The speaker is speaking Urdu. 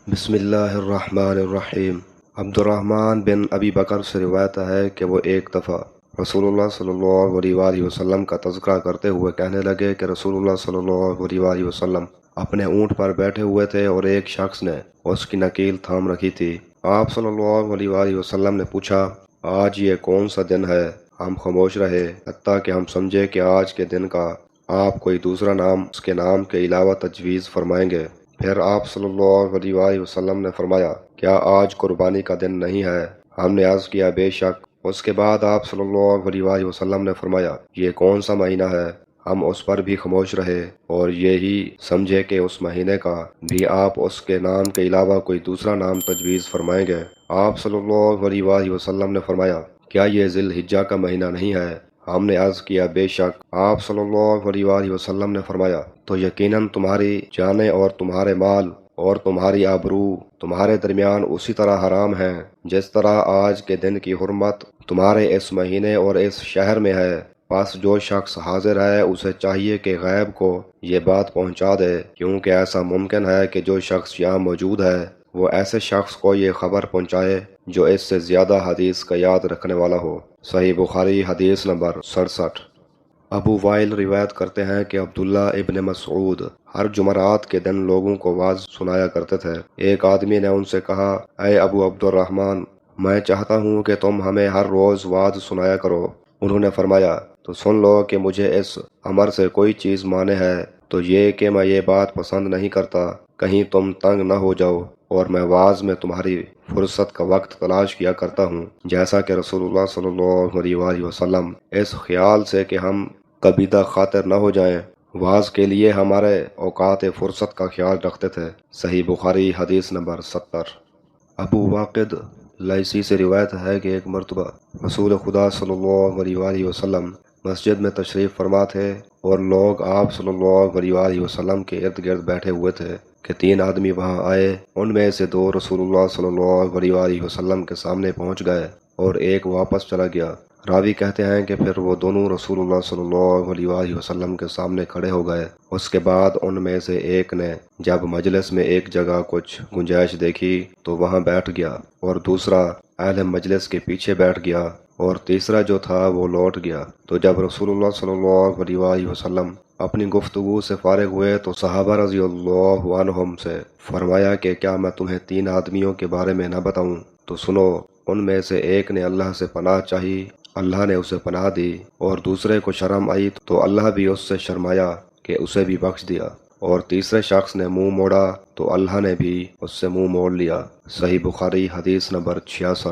بسم اللہ الرحمن الرحیم۔ عبد الرحمن بن ابی بکر سے روایت ہے کہ وہ ایک دفعہ رسول اللہ صلی اللہ علیہ وآلہ وسلم کا تذکرہ کرتے ہوئے کہنے لگے کہ رسول اللہ صلی اللہ علیہ وآلہ وسلم اپنے اونٹ پر بیٹھے ہوئے تھے اور ایک شخص نے اس کی نکیل تھام رکھی تھی۔ آپ صلی اللہ علیہ وآلہ وسلم نے پوچھا، آج یہ کون سا دن ہے؟ ہم خاموش رہے حتیٰ کہ ہم سمجھے کہ آج کے دن کا آپ کوئی دوسرا نام اس کے نام کے علاوہ تجویز فرمائیں گے۔ پھر آپ صلی اللہ علیہ وآلہ وسلم نے فرمایا، کیا آج قربانی کا دن نہیں ہے؟ ہم نے عرض کیا، بے شک۔ اس کے بعد آپ صلی اللہ علیہ وآلہ وسلم نے فرمایا، یہ کون سا مہینہ ہے؟ ہم اس پر بھی خاموش رہے اور یہی سمجھے کہ اس مہینے کا بھی آپ اس کے نام کے علاوہ کوئی دوسرا نام تجویز فرمائیں گے۔ آپ صلی اللہ علیہ وآلہ وسلم نے فرمایا، کیا یہ ذی الحجہ کا مہینہ نہیں ہے؟ ہم نے عرض کیا، بے شک۔ آپ صلی اللہ علیہ وآلہ وسلم نے فرمایا، تو یقیناً تمہاری جانیں اور تمہارے مال اور تمہاری آبرو تمہارے درمیان اسی طرح حرام ہیں جس طرح آج کے دن کی حرمت تمہارے اس مہینے اور اس شہر میں ہے۔ پس جو شخص حاضر ہے اسے چاہیے کہ غیب کو یہ بات پہنچا دے، کیونکہ ایسا ممکن ہے کہ جو شخص یہاں موجود ہے وہ ایسے شخص کو یہ خبر پہنچائے جو اس سے زیادہ حدیث کا یاد رکھنے والا ہو۔ صحیح بخاری حدیث نمبر 67۔ ابو وائل روایت کرتے ہیں کہ عبداللہ ابن مسعود ہر جمعرات کے دن لوگوں کو واعظ سنایا کرتے تھے۔ ایک آدمی نے ان سے کہا، اے ابو عبد الرحمن، میں چاہتا ہوں کہ تم ہمیں ہر روز واعظ سنایا کرو۔ انہوں نے فرمایا، تو سن لو کہ مجھے اس امر سے کوئی چیز مانے ہے، تو یہ کہ میں یہ بات پسند نہیں کرتا کہیں تم تنگ نہ ہو جاؤ، اور میں واعظ میں تمہاری فرصت کا وقت تلاش کیا کرتا ہوں، جیسا کہ رسول اللہ صلی اللہ علیہ وآلہ وسلم اس خیال سے کہ ہم قبیدہ خاطر نہ ہو جائیں واعظ کے لیے ہمارے اوقات فرصت کا خیال رکھتے تھے۔ صحیح بخاری حدیث نمبر 70۔ ابو واقد لیثی سے روایت ہے کہ ایک مرتبہ رسول خدا صلی اللہ علیہ وآلہ وسلم مسجد میں تشریف فرما تھے اور لوگ آپ صلی اللہ علیہ وآلہ وسلم کے ارد گرد بیٹھے ہوئے تھے کہ تین آدمی وہاں آئے۔ ان میں سے دو رسول اللہ صلی اللہ علیہ وآلہ وسلم کے سامنے پہنچ گئے اور ایک واپس چلا گیا۔ راوی کہتے ہیں کہ پھر وہ دونوں رسول اللہ صلی اللہ علیہ وآلہ وسلم کے سامنے کھڑے ہو گئے۔ اس کے بعد ان میں سے ایک نے جب مجلس میں ایک جگہ کچھ گنجائش دیکھی تو وہاں بیٹھ گیا، اور دوسرا اہل مجلس کے پیچھے بیٹھ گیا، اور تیسرا جو تھا وہ لوٹ گیا۔ تو جب رسول اللہ صلی اللہ علیہ وآلہ وسلم اپنی گفتگو سے فارغ ہوئے تو صحابہ رضی اللہ عنہم سے فرمایا کہ کیا میں تمہیں تین آدمیوں کے بارے میں نہ بتاؤں؟ تو سنو۔ ان میں سے ایک نے اللہ سے پناہ چاہی، اللہ نے اسے پناہ دی، اور دوسرے کو شرم آئی تو اللہ بھی اس سے شرمایا کہ اسے بھی بخش دیا، اور تیسرے شخص نے منہ موڑا تو اللہ نے بھی اس سے منہ موڑ لیا۔ صحیح بخاری حدیث نمبر 66۔